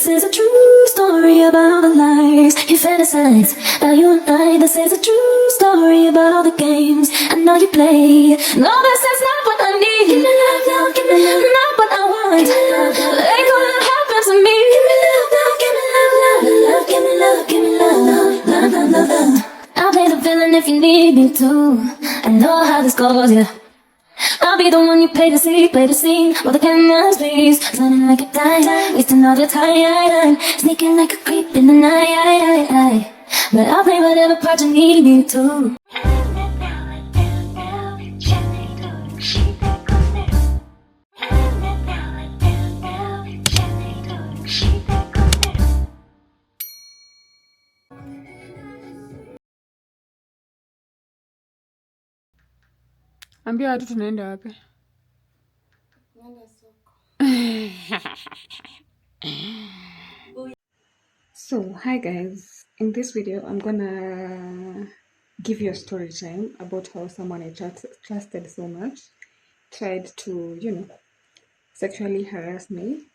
is a true story about all the lies you fantasize about you and I. This is a true story about all the games I know you play. No, this is not what I need. Give me love, love, give me love, not what I want. Give me love, love, ain't gonna happen to me. Give me love, love, give me love, love, love, give me love, give me love, love, love, love, love, love. I'll play the villain if you need me to. I know how this goes, yeah. I'll be the one you play the scene, while the cameras please. Running like a dime, wasting all the time, sneaking like a creep in the night. But I'll play whatever part you need me to. Ambia watu tunaenda wapi? So, hi guys. In this video, I'm gonna give you a story time about how someone I trusted so much tried to, sexually harass me.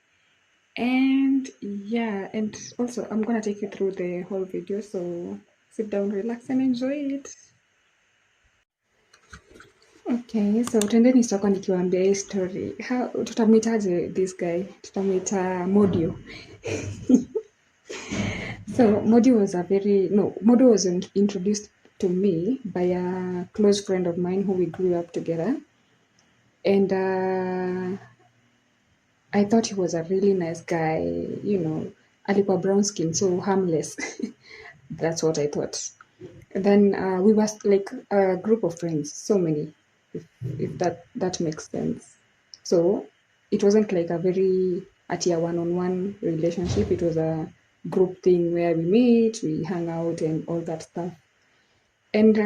And yeah, and also I'm gonna take you through the whole video, so sit down, relax and enjoy it. Okay, so tuendeni soko nikiwaambia hii story. Tutamwitaje this guy? Tutamwita Modio. So Modio was introduced to me by a close friend of mine who we grew up together. And I thought he was a really nice guy, alikuwa brown skin, so harmless. That's what I thought. And then we were like a group of friends, so many, if that makes sense. So it wasn't like a one-on-one relationship. It was a group thing where we meet, we hang out and all that stuff. And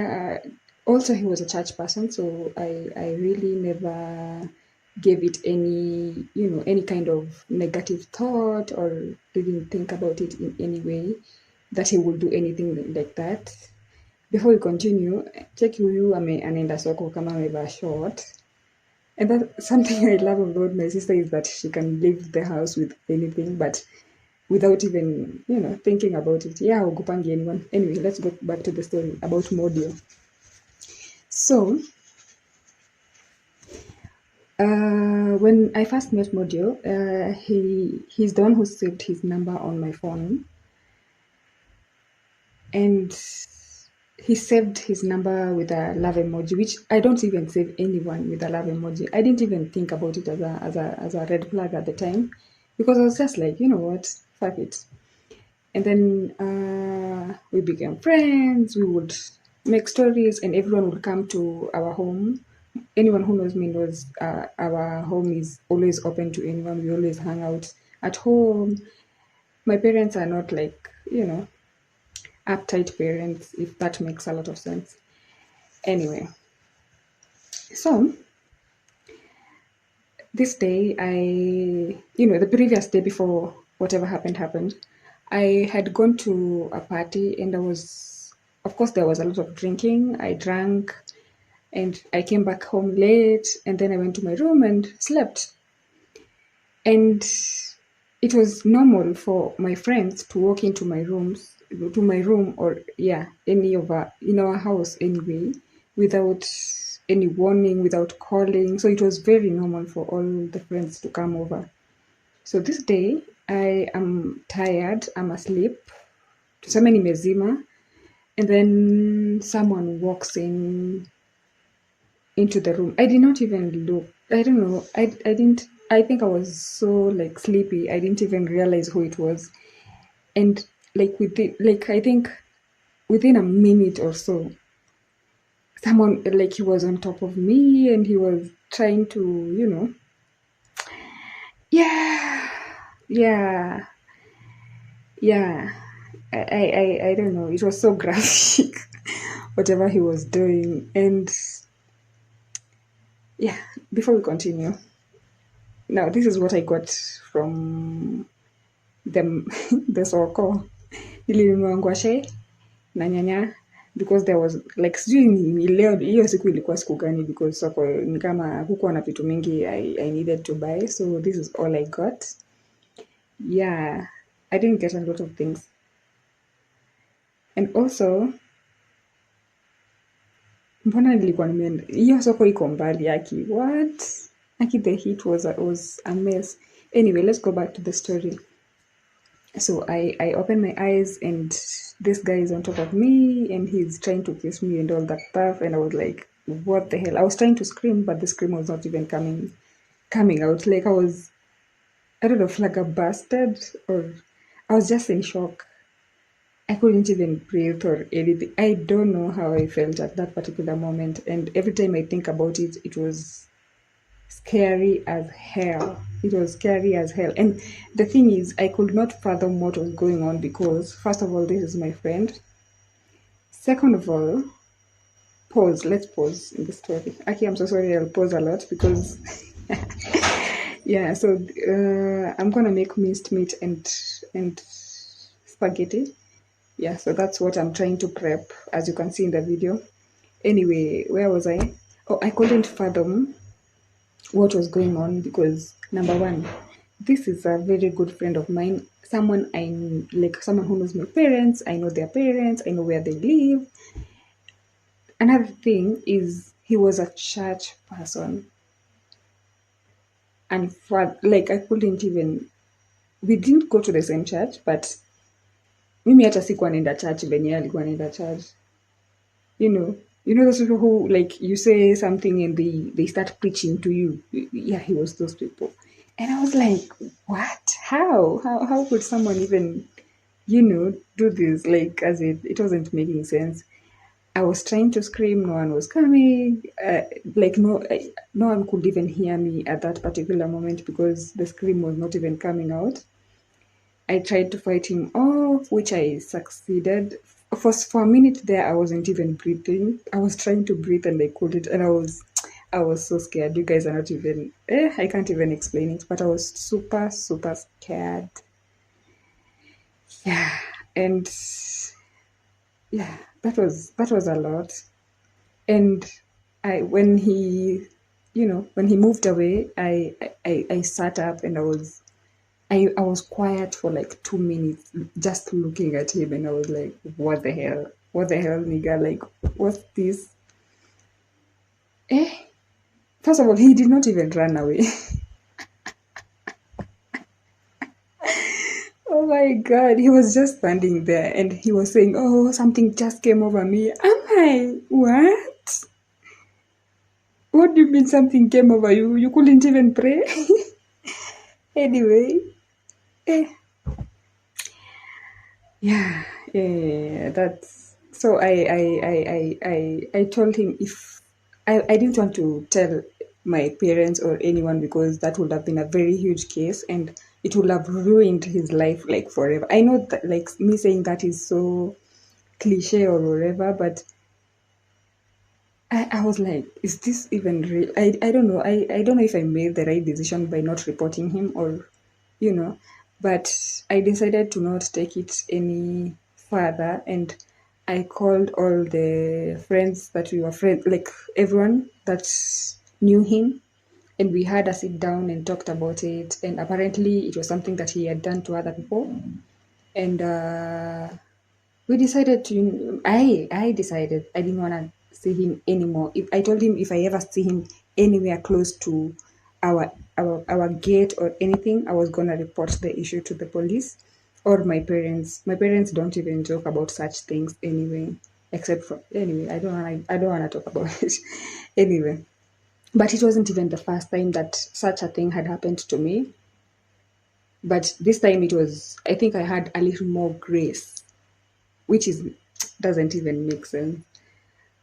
also he was a church person, so I really never gave it any kind of negative thought or didn't think about it in any way that he would do anything like that. Before we continue, check huyu anaenda soko kama amevaa short. And that's something I love about my sister, is that she can leave the house with anything, but without even, thinking about it. Yeah, ogopangi anyone. Anyway, let's go back to the story about Modio. So, when I first met Modio, he's the one who saved his number on my phone. And he saved his number with a love emoji, which I don't even save anyone with a love emoji. I didn't even think about it as a red flag at the time, because I was just like, you know what, fuck it. And then we became friends. We would make stories, and everyone would come to our home. Anyone who knows me knows our home is always open to anyone. We always hang out at home. My parents are not like, uptight parents, if that makes a lot of sense. Anyway, so this day, the previous day before whatever happened, I had gone to a party, and there was a lot of drinking. I drank and I came back home late, and then I went to my room and slept. And it was normal for my friends to walk into my room, or any of in our house anyway, without any warning, without calling. So it was very normal for all the friends to come over. So this day, I am tired, I'm asleep, tuseme nimezima, and then someone walks into the room. I did not even look. I don't know. I think I was so like sleepy. I didn't even realize who it was. And I think within a minute or so, someone, like, he was on top of me, and he was trying to, I don't know. It was so graphic, whatever he was doing. And yeah, before we continue, now this is what I got from the soko. Nilinunua ngwashe na nyanya, because there was like, sijui leo hiyo siku ilikuwa siku gani, because soko ni kama hakukuwa na vitu mingi I needed to buy, so this is all I got. Yeah, I didn't get a lot of things. And also, mbona nilikuwa nimeenda hiyo soko iko mbali aki. What? Aki, the heat was a mess. Anyway, let's go back to the story. So I open my eyes and this guy is on top of me and he's trying to kiss me and all that stuff, and I was like, what the hell? I was trying to scream, but the scream was not even coming out. Like, I don't know if like I busted, or I was just in shock. I couldn't even breathe or anything. I don't know how I felt at that particular moment, and every time I think about it, it was scary as hell. It was scary as hell. And the thing is, I could not fathom what was going on because, first of all, this is my friend. Second of all, pause. Let's pause in the story. Aki, I'm so sorry. I'll pause a lot because, yeah. So I'm gonna make minced meat and spaghetti. Yeah. So that's what I'm trying to prep, as you can see in the video. Anyway, where was I? Oh, I couldn't fathom what was going on because, number one, this is a very good friend of mine, someone like someone who knows my parents. I know their parents, I know where they live. Another thing is he was a church person, and for like I couldn't even, we didn't go to the same church, but mimi hata sikuwa naenda church venye yeye alikuwa naenda church. you know you know those people who, like, you say something and they start preaching to you. Yeah, he was those people. And I was like, what? How could someone even do this? Like, as it wasn't making sense. I was trying to scream, no one was coming. Like, no one could even hear me at that particular moment because the scream was not even coming out. I tried to fight him off, which I succeeded. For a minute there, I wasn't even breathing. I was trying to breathe and I couldn't, and I was so scared. You guys are not even. I can't even explain it, but I was super super scared. Yeah, and yeah, that was a lot. And when he moved away, I sat up and I was quiet for like 2 minutes just looking at him, and I was like, what the hell? What the hell, nigga? Like, what's this? Eh? First of all, he did not even run away. Oh my god, he was just standing there and he was saying, oh, something just came over me. I'm like, what? What do you mean something came over you? You couldn't even pray? Anyway, eh, yeah, yeah, that's so. I told him, if I didn't want to tell my parents or anyone because that would have been a very huge case and it would have ruined his life like forever. I know that, like, me saying that is so cliche or whatever, but I was like, is this even real? I don't know. I don't know if I made the right decision by not reporting him, or, you know, but I decided to not take it any further. And I called all the friends that we were friends, like everyone that knew him. And we had a sit down and talked about it. And apparently it was something that he had done to other people. And we decided to I decided I didn't want to see him anymore. If I told him, if I ever see him anywhere close to our gate or anything, I was gonna report the issue to the police or my parents. My parents don't even joke about such things anyway, except for, anyway, I don't want to talk about it. Anyway, but it wasn't even the first time that such a thing had happened to me. But this time it was, I think I had a little more grace, which is doesn't even make sense.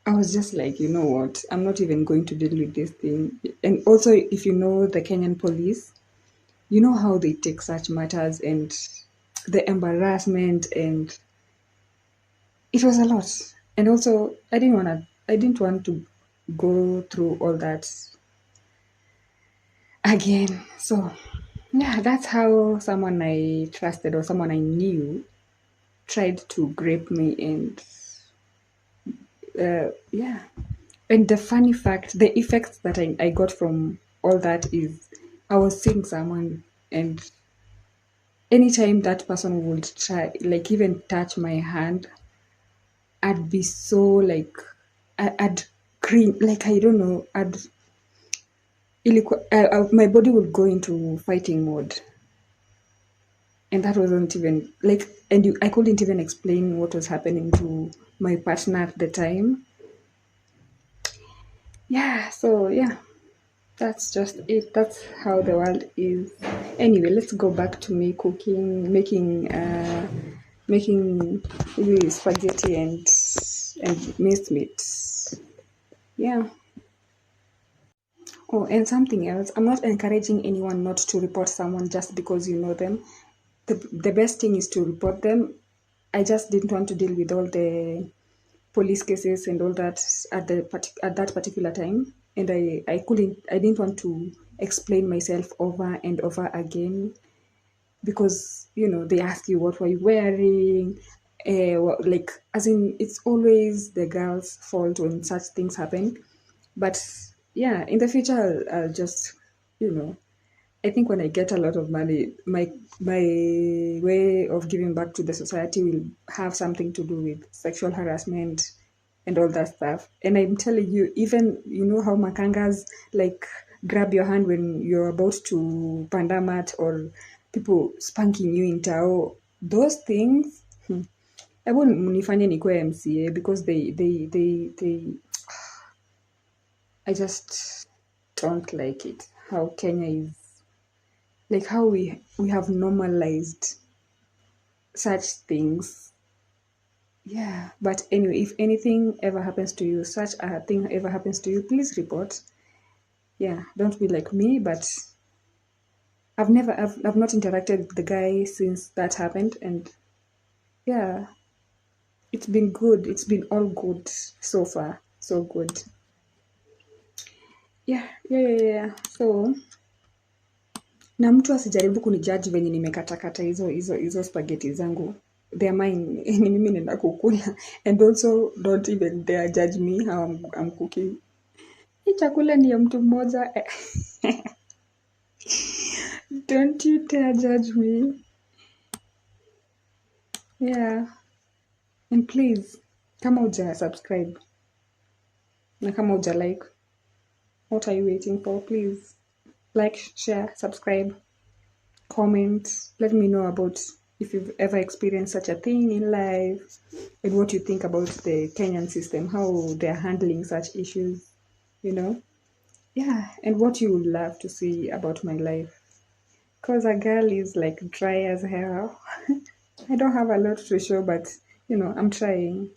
I was just like, you know what? I'm not even going to deal with this thing. And also, if you know the Kenyan police, you know how they take such matters and the embarrassment, and it was a lot. And also, I didn't want to go through all that again. So, yeah, that's how someone I trusted or someone I knew tried to grape me. And yeah. And the funny fact, the effects that I got from all that is I was seeing someone, and anytime that person would try, like even touch my hand, I'd be so like, I'd cringe, like I don't know, my body would go into fighting mode, and that wasn't even like, I couldn't even explain what was happening to my partner at the time. Yeah, so yeah, that's just it. That's how the world is. Anyway, let's go back to me cooking, making maybe spaghetti and minced meat. Yeah. Oh, and something else. I'm not encouraging anyone not to report someone just because you know them. The best thing is to report them. I just didn't want to deal with all the police cases and all that at that particular time, and I didn't want to explain myself over and over again, because they ask you what were you wearing, like, as in, it's always the girl's fault when such things happen. But yeah, in the future, I'll just, you know I think when I get a lot of money, my way of giving back to the society will have something to do with sexual harassment and all that stuff. And I'm telling you, even how makangas like grab your hand when you're about to pandamat, or people spanking you in tao, those things. Hebu mnifanye nikuwe MCA, because they I just don't like it how Kenya is, like how we have normalized such things. Yeah, but anyway, if anything ever happens to you, such a thing ever happens to you, please report. Yeah, don't be like me. But I've not interacted with the guy since that happened, and yeah, it's been good. It's been all good so far, so good. Yeah. So, na mtu asijaribu kunijudge venye nimekatakata hizo spaghetti zangu. They're mine. Ni mimi nenda kukula. And also, don't even dare judge me how I'm cooking. Hii chakula ni ya mtu mmoja. Don't you dare judge me. Yeah. And please, kama uja subscribe na kama uja like, what are you waiting for? Please like, share, subscribe, comment. Let me know about if you've ever experienced such a thing in life, and what you think about the Kenyan system, how they're handling such issues, Yeah, and what you would love to see about my life. Because a girl is like dry as hell. I don't have a lot to show, but I'm trying.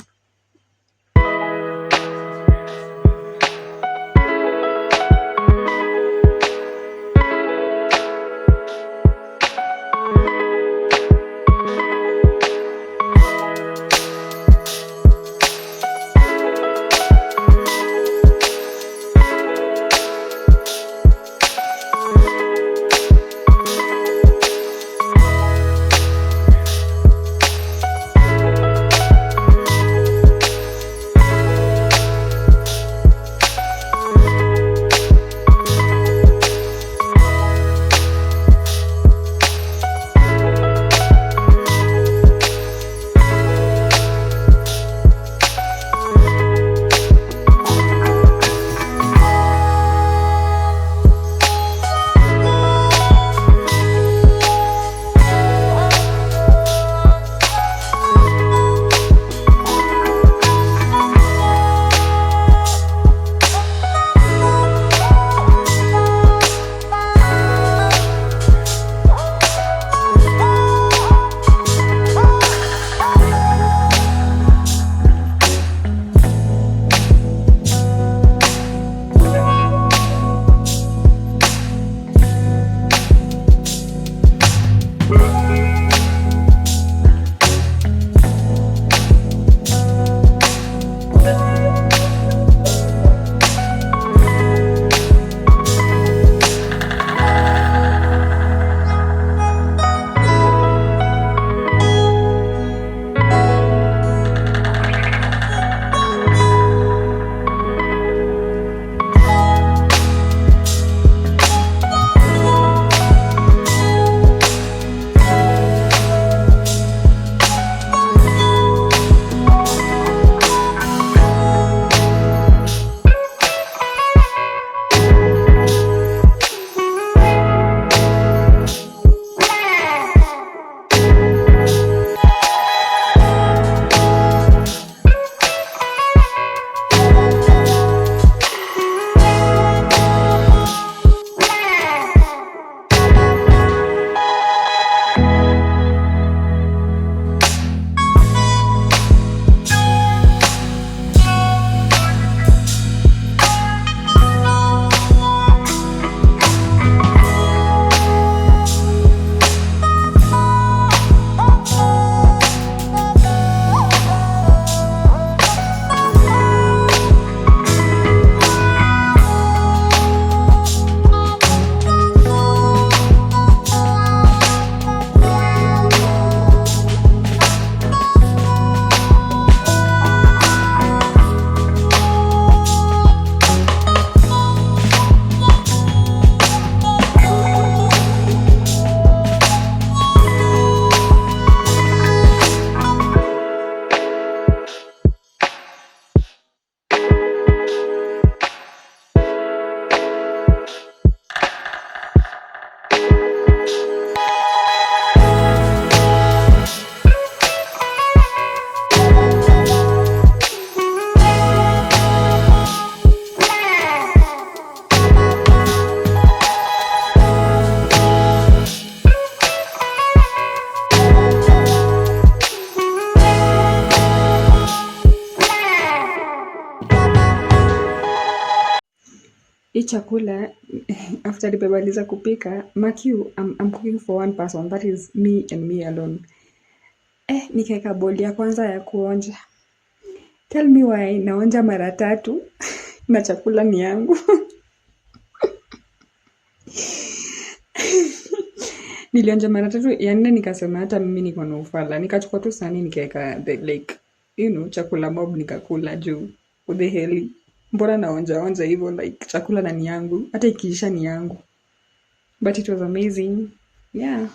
chakula after nimemaliza kupika, mark you, I'm cooking for one person, that is me and me alone. Nikaeka bowl ya kwanza ya kuonja. Tell me why naonja mara 3 na chakula ni yangu. Nilionja mara 3, ya 4 nikasema hata mimi niko na ufala. Nikachukua tu sahani nikaeka chakula mob nikakula juu. What the hell? Mbona naonja hivyo like chakula na ni yangu. Hata ikiisha ni yangu. But it was amazing. Yeah.